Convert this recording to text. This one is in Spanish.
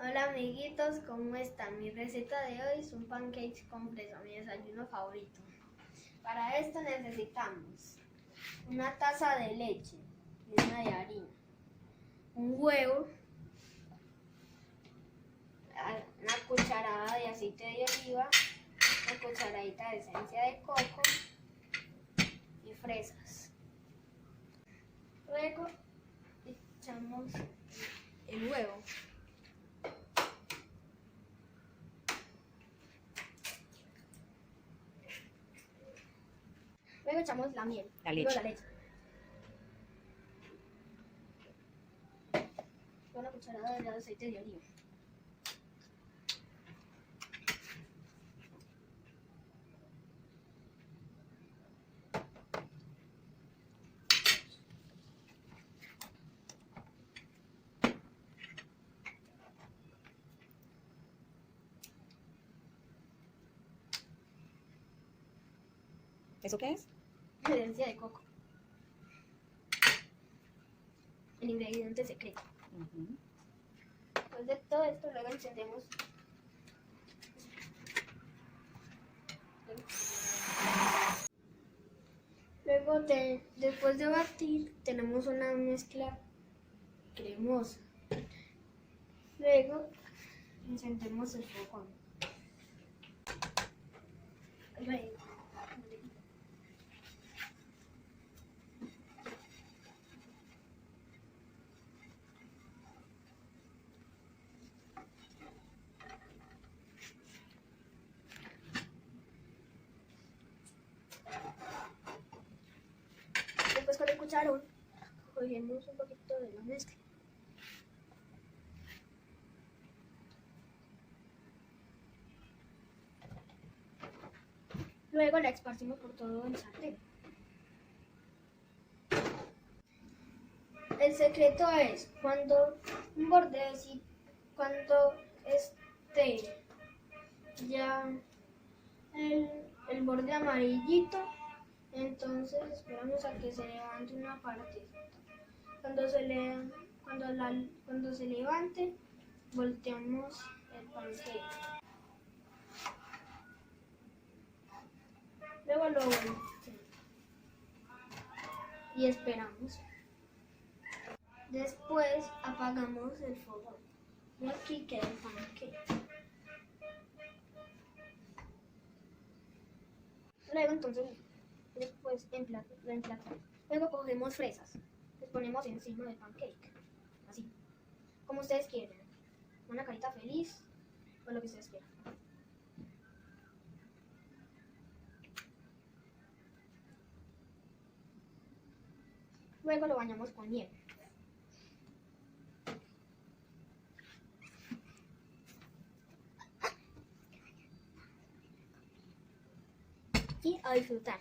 Hola amiguitos, ¿cómo están? Mi receta de hoy es un pancakes con fresa, mi desayuno favorito. Para esto necesitamos una taza de leche llena de harina, un huevo, una cucharada de aceite de oliva, una cucharadita de esencia de coco y fresas. Luego echamos el huevo. Luego echamos la miel, la leche. Una cucharada de aceite de oliva. ¿Eso qué es? Esencia de coco. El ingrediente secreto. Después de todo esto, luego encendemos. Luego, después de batir, tenemos una mezcla cremosa. Luego, encendemos el fogón. Después con el cucharón cogemos un poquito de la mezcla. Luego la esparcimos por todo el sartén. El secreto es cuando un bordecito, cuando esté ya el borde amarillito, entonces esperamos a que se levante una parte. Cuando se levante, volteamos el pancake. Luego lo volteamos y esperamos. Después apagamos el fogón. Y aquí queda el pancake. Luego entonces, después lo emplatamos. Luego cogemos fresas, les ponemos encima del pancake, así, como ustedes quieran. Una carita feliz o lo que ustedes quieran. Luego lo bañamos con miel. Y a disfrutar.